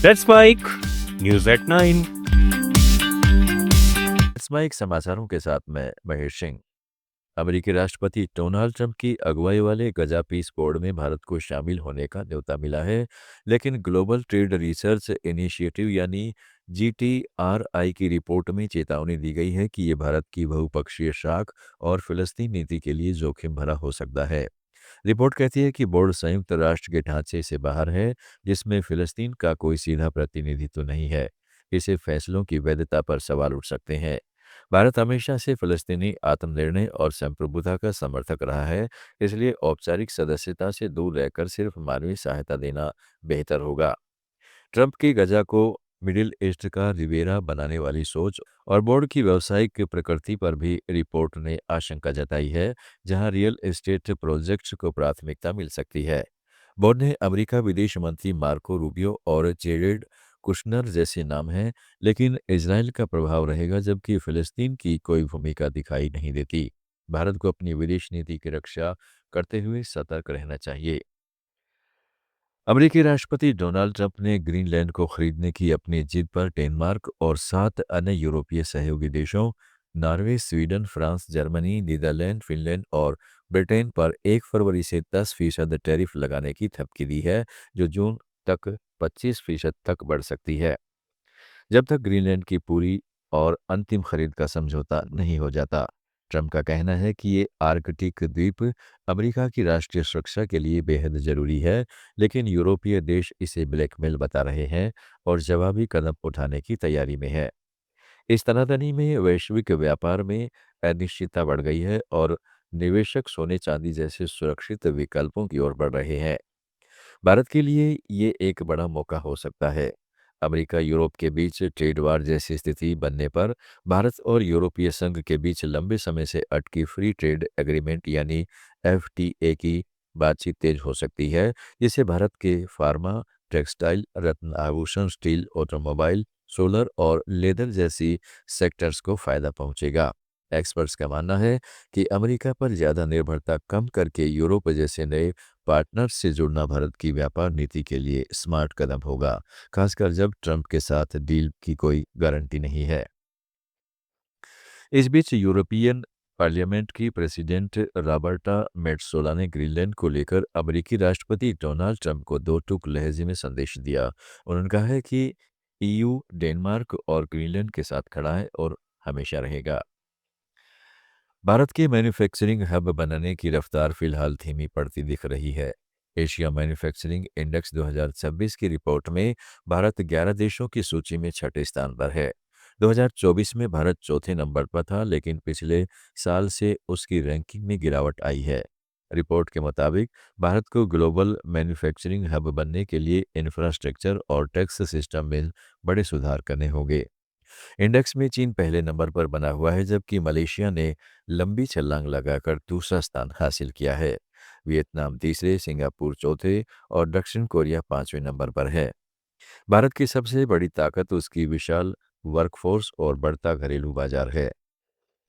That's Mike, News at 9। Mic समाचारों के साथ मैं महेश सिंह। अमेरिकी राष्ट्रपति डोनाल्ड ट्रंप की अगुवाई वाले गजा पीस बोर्ड में भारत को शामिल होने का न्योता मिला है, लेकिन ग्लोबल ट्रेड रिसर्च इनिशिएटिव यानी GTRI की रिपोर्ट में चेतावनी दी गई है कि ये भारत की बहुपक्षीय साख और फिलिस्तीन नीति के लिए जोखिम भरा हो सकता है। रिपोर्ट कहती है कि बोर्ड संयुक्त राष्ट्र के ढांचे से बाहर है, जिसमें फिलिस्तीन का कोई सीधा प्रतिनिधित्व नहीं है। इससे फैसलों की वैधता पर सवाल उठ सकते हैं। भारत हमेशा से फिलिस्तीनी आत्मनिर्णय और संप्रभुता का समर्थक रहा है, इसलिए औपचारिक सदस्यता से दूर रहकर सिर्फ मानवीय सहायता देना बेहतर होगा। ट्रंप की गजा को मिडिल ईस्ट का रिवेरा बनाने वाली सोच और बोर्ड की व्यावसायिक प्रकृति पर भी रिपोर्ट ने आशंका जताई है, जहां रियल एस्टेट प्रोजेक्ट्स को प्राथमिकता मिल सकती है। बोर्ड ने अमेरिका विदेश मंत्री मार्को रूबियो और जेरेड कुशनर जैसे नाम हैं, लेकिन इजराइल का प्रभाव रहेगा, जबकि फिलिस्तीन की कोई भूमिका दिखाई नहीं देती। भारत को अपनी विदेश नीति की रक्षा करते हुए सतर्क रहना चाहिए। अमेरिकी राष्ट्रपति डोनाल्ड ट्रंप ने ग्रीनलैंड को खरीदने की अपनी जिद पर डेनमार्क और 7 अन्य यूरोपीय सहयोगी देशों Norway, Sweden, France, Germany, Netherlands, Finland और ब्रिटेन पर 1 फरवरी से 10% टैरिफ लगाने की धमकी दी है, जो जून तक 25% तक बढ़ सकती है, जब तक ग्रीनलैंड की पूरी और अंतिम खरीद का समझौता नहीं हो जाता। ट्रंप का कहना है कि ये आर्कटिक द्वीप अमेरिका की राष्ट्रीय सुरक्षा के लिए बेहद जरूरी है, लेकिन यूरोपीय देश इसे ब्लैकमेल बता रहे हैं और जवाबी कदम उठाने की तैयारी में है। इस तनातनी में वैश्विक व्यापार में अनिश्चितता बढ़ गई है और निवेशक सोने चांदी जैसे सुरक्षित विकल्पों की ओर बढ़ रहे हैं। भारत के लिए ये एक बड़ा मौका हो सकता है। अमेरिका यूरोप के बीच ट्रेड वार जैसी स्थिति बनने पर भारत और यूरोपीय संघ के बीच लंबे समय से अटकी फ्री ट्रेड एग्रीमेंट यानी FTA की बातचीत तेज हो सकती है, जिससे भारत के फार्मा, टेक्सटाइल, रत्न आभूषण, स्टील, ऑटोमोबाइल, सोलर और लेदर जैसी सेक्टर्स को फायदा पहुंचेगा। एक्सपर्ट्स का मानना है कि अमेरिका पर ज्यादा निर्भरता कम करके यूरोप जैसे नए पार्टनर से जुड़ना भारत की व्यापार नीति के लिए स्मार्ट कदम होगा, खासकर जब ट्रंप के साथ डील की कोई गारंटी नहीं है। इस बीच यूरोपियन पार्लियामेंट की प्रेसिडेंट रॉबर्टा मेट्सोला ने ग्रीनलैंड को लेकर अमेरिकी राष्ट्रपति डोनाल्ड ट्रंप को 2 टूक लहजे में संदेश दिया। उन्होंने कहा है कि EU डेनमार्क और ग्रीनलैंड के साथ खड़ा है और हमेशा रहेगा। भारत के मैन्युफैक्चरिंग हब बनने की रफ्तार फिलहाल धीमी पड़ती दिख रही है। एशिया मैन्युफैक्चरिंग इंडेक्स 2026 की रिपोर्ट में भारत 11 देशों की सूची में 6ठे स्थान पर है। 2024 में भारत चौथे नंबर पर था, लेकिन पिछले साल से उसकी रैंकिंग में गिरावट आई है। रिपोर्ट के मुताबिक भारत को ग्लोबल मैन्युफैक्चरिंग हब बनने के लिए इंफ्रास्ट्रक्चर और टैक्स सिस्टम में बड़े सुधार करने होंगे। इंडेक्स में चीन पहले नंबर पर बना हुआ है, जबकि मलेशिया ने लंबी छलांग लगाकर दूसरा स्थान हासिल किया है। वियतनाम तीसरे, सिंगापुर चौथे और दक्षिण कोरिया 5वें नंबर पर है। भारत की सबसे बड़ी ताकत उसकी विशाल वर्कफोर्स और बढ़ता घरेलू बाजार है।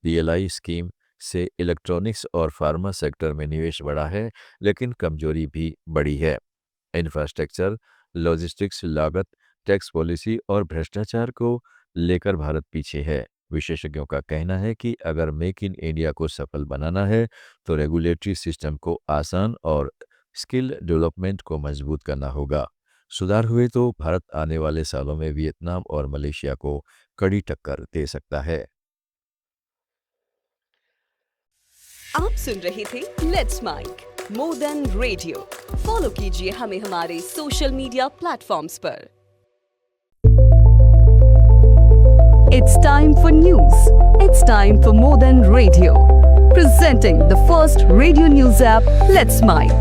DLI स्कीम से इलेक्ट्रॉनिक्स और फार्मा सेक्टर में निवेश बढ़ा है, लेकिन कमजोरी भी बढ़ी है। इंफ्रास्ट्रक्चर, लॉजिस्टिक्स, लागत, टैक्स पॉलिसी और भ्रष्टाचार को लेकर भारत पीछे है। विशेषज्ञों का कहना है कि अगर मेक इन इंडिया को सफल बनाना है, तो रेगुलेटरी सिस्टम को आसान और स्किल डेवलपमेंट को मजबूत करना होगा। सुधार हुए तो भारत आने वाले सालों में वियतनाम और मलेशिया को कड़ी टक्कर दे सकता है। आप सुन रहे थे let's make more than radio. Follow कीजिए हमें हमारे सोशल मीडिया प्लेटफॉर्म्स पर। It's time for news. It's time for more than radio. Presenting the first radio news app, Let's Mic.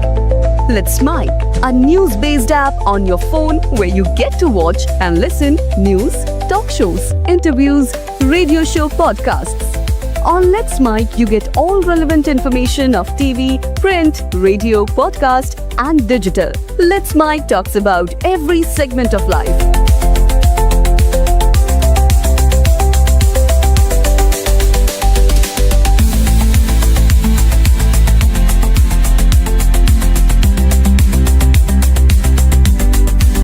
Let's Mic, a news-based app on your phone where you get to watch and listen news, talk shows, interviews, radio show podcasts. On Let's Mic, you get all relevant information of TV, print, radio, podcast, and digital. Let's Mic talks about every segment of life.